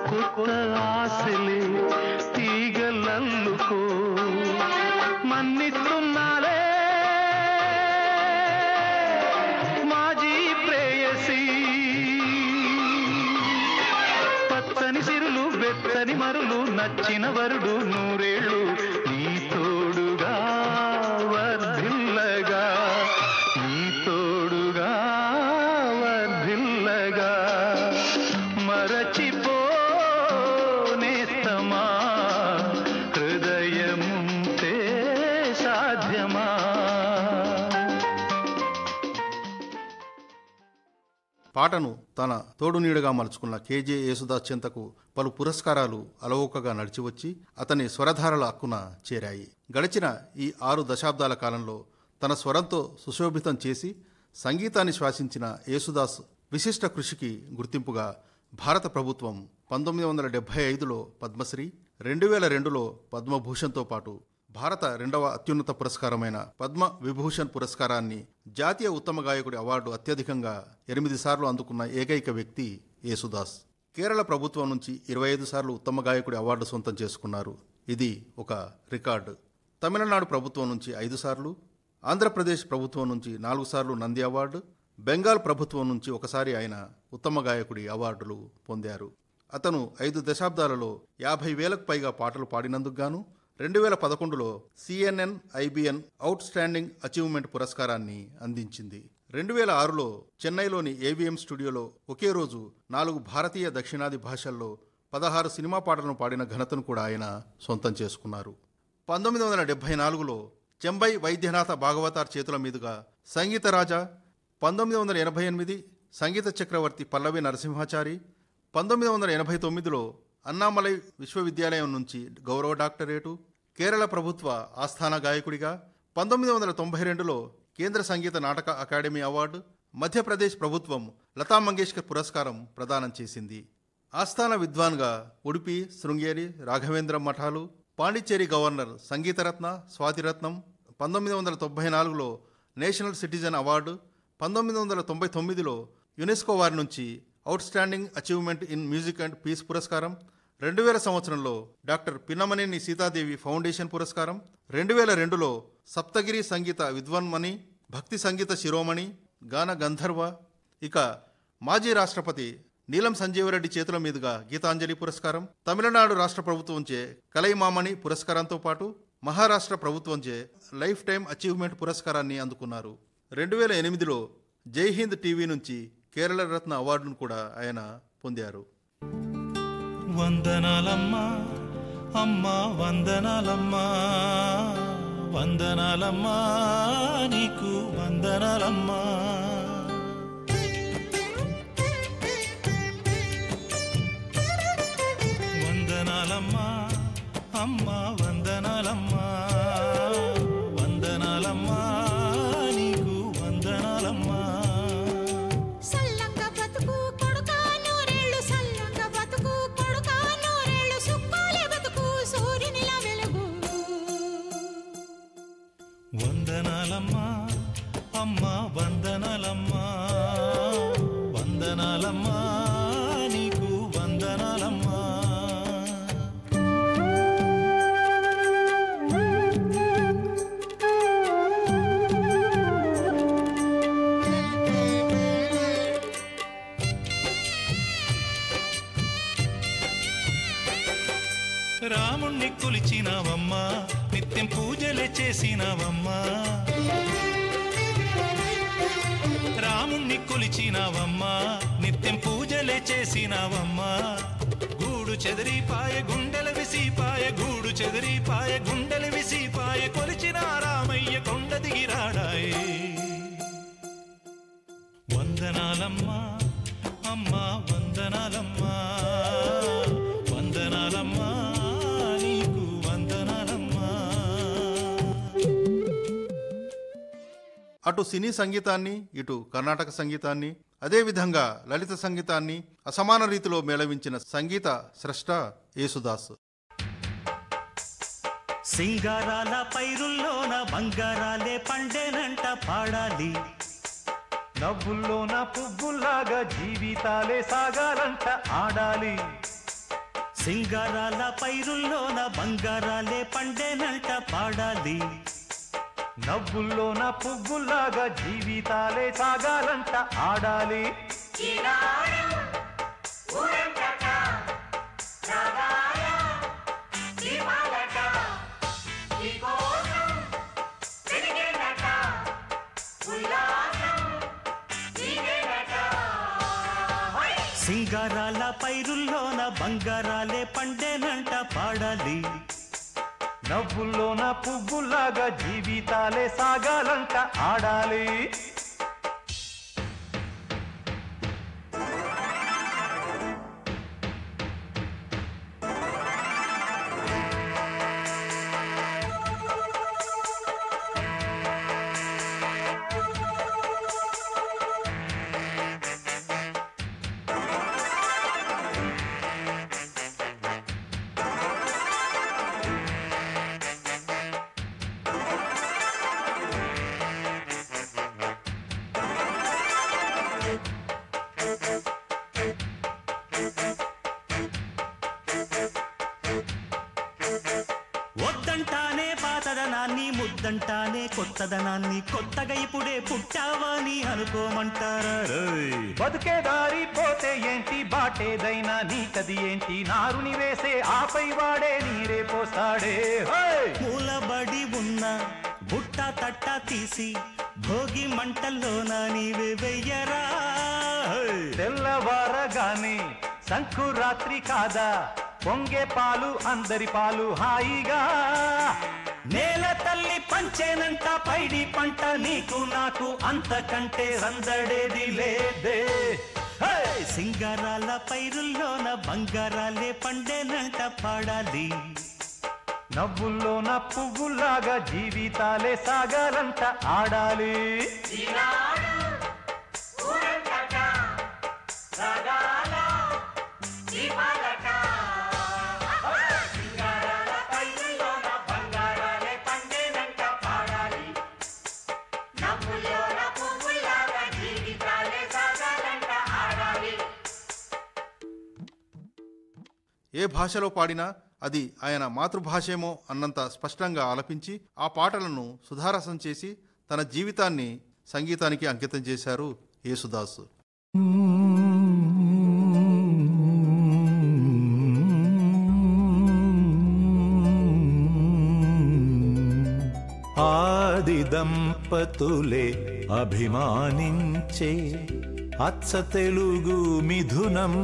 S5: కొత్త ఆశలే తీగలల్లుకో మన్నిస్తున్నాలే మాజీ ప్రేయసి పచ్చని సిరులు వెచ్చని మరులు నచ్చిన వరుడు నూరేళ్ళు నీ తోడుగా వర్ధిల్లగా నీ తోడుగా వర్ధిల్లగా మరచిపోనేస్తమా హృదయముంటే సాధ్యమా.
S3: పాటను తన తోడు నీడగా మలుచుకున్న కేజే యేసుదాస్ చెంతకు పలు పురస్కారాలు అలవోకగా నడిచివచ్చి అతని స్వరధారల హక్కున చేరాయి. గడిచిన ఈ 6 దశాబ్దాల కాలంలో తన స్వరంతో సుశోభితం చేసి సంగీతాన్ని శ్వాసించిన యేసుదాస్ విశిష్ట కృషికి గుర్తింపుగా భారత ప్రభుత్వం 1975లో పద్మశ్రీ, 2002లో పద్మభూషణ్తో పాటు భారత 2వ అత్యున్నత పురస్కారమైన పద్మ విభూషణ్ పురస్కారాన్ని, జాతీయ ఉత్తమ గాయకుడి అవార్డు అత్యధికంగా 8 సార్లు అందుకున్న ఏకైక వ్యక్తి యేసుదాస్. కేరళ ప్రభుత్వం నుంచి 25 సార్లు ఉత్తమ గాయకుడి అవార్డు సొంతం చేసుకున్నారు. ఇది ఒక రికార్డు. తమిళనాడు ప్రభుత్వం నుంచి 5 సార్లు, ఆంధ్రప్రదేశ్ ప్రభుత్వం నుంచి 4 సార్లు నంది అవార్డు, బెంగాల్ ప్రభుత్వం నుంచి ఒకసారి ఆయన ఉత్తమ గాయకుడి అవార్డులు పొందారు. అతను 5 దశాబ్దాలలో 50,000కు పైగా పాటలు పాడినందుకు గాను 2011లో CNN IBN out standing achievement పురస్కారాన్ని అందించింది. 2006లో చెన్నైలోని AVM స్టూడియోలో ఒకే రోజు 4 భారతీయ దక్షిణాది భాషల్లో 16 సినిమా పాటలను పాడిన ఘనతను కూడా ఆయన సొంతం చేసుకున్నారు. 1974లో చెంబై వైద్యనాథ భాగవతార్ చేతుల మీదుగా సంగీత రాజా, 1988 సంగీత చక్రవర్తి పల్లవి నరసింహాచారి, 1989లో అన్నామలై విశ్వవిద్యాలయం నుంచి గౌరవ డాక్టరేటు, కేరళ ప్రభుత్వ ఆస్థాన గాయకుడిగా, 1992లో కేంద్ర సంగీత నాటక అకాడమీ అవార్డు, మధ్యప్రదేశ్ ప్రభుత్వం లతా మంగేష్కర్ పురస్కారం ప్రదానం చేసింది. ఆస్థాన విద్వాన్గా ఉడిపి, శృంగేరి, రాఘవేంద్ర మఠాలు, పాండిచ్చేరి గవర్నర్ సంగీతరత్న స్వాతిరత్నం, 1994లో నేషనల్ సిటిజన్ అవార్డు, 1999లో యునెస్కో వారి నుంచి outstanding achievement in music and peace పురస్కారం, 2000 సంవత్సరంలో డాక్టర్ పిన్నమనేని సీతాదేవి ఫౌండేషన్ పురస్కారం, 2002లో సప్తగిరి సంగీత విద్వాన్మణి, భక్తి సంగీత శిరోమణి, గాన గంధర్వ, ఇక మాజీ రాష్ట్రపతి నీలం సంజీవరెడ్డి చేతుల మీదుగా గీతాంజలి పురస్కారం, తమిళనాడు రాష్ట్ర ప్రభుత్వంచే కలైమామణి పురస్కారంతో పాటు మహారాష్ట్ర ప్రభుత్వంచే లైఫ్ టైం అచీవ్మెంట్ పురస్కారాన్ని అందుకున్నారు. 2008లో జై హింద్ టీవీ నుంచి కేరళ రత్న అవార్డును కూడా ఆయన పొందారు.
S4: వందనాలమ్మా అమ్మా, వందనాలమ్మా, వందనాలమ్మా, నీకు వందనాలమ్మా. వందనాలమ్మా అమ్మా, వందనాలమ్మా, వందనాలమ్మా, నీకు వందనాలమ్మా.
S9: సల్లంగా బతుకు కొడుకా నూరేళ్ళు, సల్లంగా బతుకు కొడుకా నూరేళ్ళు, సుక్కాలే బతుకు సూర్యునిలా వెలుగు.
S4: వందనాలమ్మా అమ్మా, వందనాలమ్మా, వందనాలమ్మా, నీకు వందనాలమ్మా. రాముణ్ణి కొలిచినావమ్మా, నిత్యం పూజలే చేసినావమ్మా. రాముణ్ణి కొలిచినావమ్మా, నిత్యం పూజలే చేసినావమ్మా. గూడు చెదిరిపాయ గుండెల విసిపాయ, గూడు చెదిరిపాయ గుండెల విసిపాయ, కొలిచిన రామయ్య కొండ దిగిరాడాయే. వందనాలమ్మా అమ్మా, వందనాలమ్మా, వందనాలమ్మా, నీకు వందనాలమ్మా.
S3: అటు సినీ సంగీతాన్ని, ఇటు కర్ణాటక సంగీతాన్ని, అదేవిధంగా లలిత సంగీతాన్ని అసమాన రీతిలో మేళవించిన సంగీత స్రష్ట యేసుదాస్.
S4: సింగారాల పైరుల్లోన బంగారాలే పండేనంట పాడాలి.
S5: నవ్వుల్లోన పువ్వుల్లాగా జీవితాలే సాగాలంట ఆడాలి.
S4: సింగారాల పైరుల్లోన బంగారాలే పండేనంట పాడాలి.
S5: నవ్వుల్లోన పువ్వుల్లాగా జీవితాలే సాగాలంట ఆడాలి.
S4: సింగారాల పైరుల్లోన బంగారాలే పండేనంట పాడాలి.
S5: నవ్వుల్లోన పువ్వుల్లాగా జీవితాలే సాగాలంట ఆడాలి.
S4: వద్దంటానే పాతదనాన్ని, ముద్దంటానే కొత్తదనాన్ని, కొత్తగా ఇప్పుడే పుట్టావని అనుకోమంటారా?
S5: బతుకే దారి పోతే ఏంటి, బాటేదైనా నీకది ఏంటి, నారుని వేసే ఆపై వాడే నీరే పోస్తాడే.
S4: మూలబడి ఉన్న బుట్ట తట్ట తీసి భోగి మంటల్లోన నీవే వెయ్యరా.
S5: తెల్లవారగానే సంకురాత్రి కాదా, పొంగే పాలు అందరి పాలు హాయిగా.
S4: నేల తల్లి పంచేనంట పైడి పంట, నీకు నాకు అంతకంటే సందడేది లేదే. సింగారాల పైరుల్లోన బంగారాలే పండేనంట పాడాలి.
S5: నవ్వుల్లోన పువ్వులాగా జీవితాలే సాగాలంట ఆడాలి.
S3: ఏ భాషలో పాడినా అది ఆయన మాతృభాషేమో అన్నంత స్పష్టంగా ఆలపించి ఆ పాటలను సుధారసం చేసి తన జీవితాన్ని సంగీతానికి అంకితం చేశారు యేసుదాస్.
S6: ఆది దంపతులే అభిమానించే అచ్చ తెలుగు మిథునం,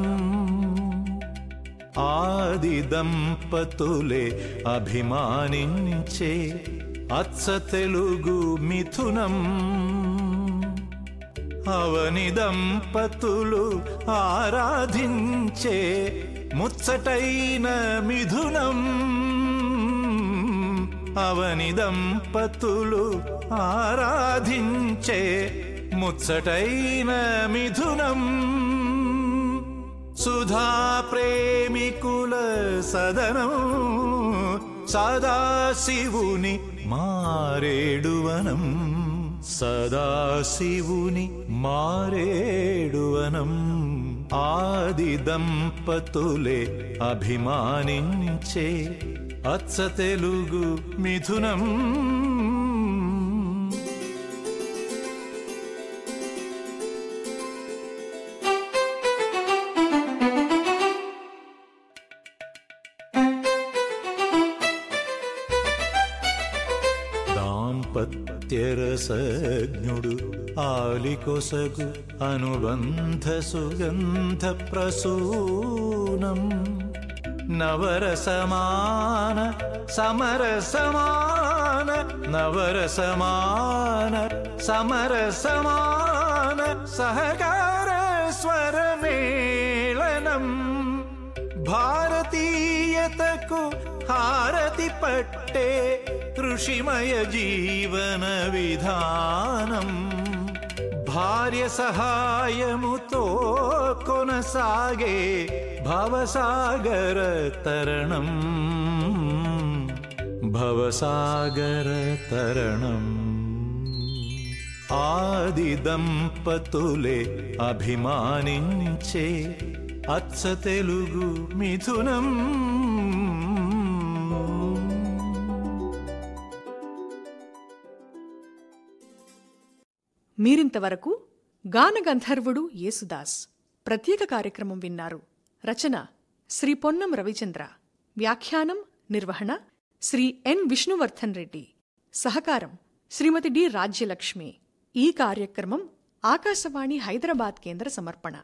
S6: ఆది దంపతులే అభిమానించే అచ్చ తెలుగు మిథునం, అవని దంపతులు ఆరాధించే ముచ్చటైన మిథునం, అవని దంపతులు ఆరాధించే ముచ్చటైన మిథునం, సుధా ప్రేమికుల సదనం సదాశివుని మారేడువనం, సదాశివుని మారేడువనం, ఆది దంపతులే అభిమానించే అచ్చ తెలుగు మిథునం. దాంపత్యరసజ్ఞుడు ఆలికొసగు అనుబంధ సుగంధ ప్రసూనం, నవరసమాన సమరసమాన, నవరసమాన సమరసమాన సహకార స్వరమేళనం, భారతీయతకు హారతి పట్టే ఋషిమయ జీవన విధానం, భార్య సహాయముతో కొనసాగే భవసాగర తరణం, భవసాగర తరణం, ఆది దంపతులే అభిమానించే అచ్చ తెలుగు మిథునం.
S1: మీరింతవరకు గానగంధర్వుడు యేసుదాస్ ప్రత్యేక కార్యక్రమం విన్నారు. రచన శ్రీ పొన్నం రవిచంద్ర, వ్యాఖ్యానం నిర్వహణ శ్రీ ఎన్ విష్ణువర్ధన్ రెడ్డి, సహకారం శ్రీమతి డి రాజ్యలక్ష్మి. ఈ కార్యక్రమం ఆకాశవాణి హైదరాబాద్ కేంద్ర సమర్పణ.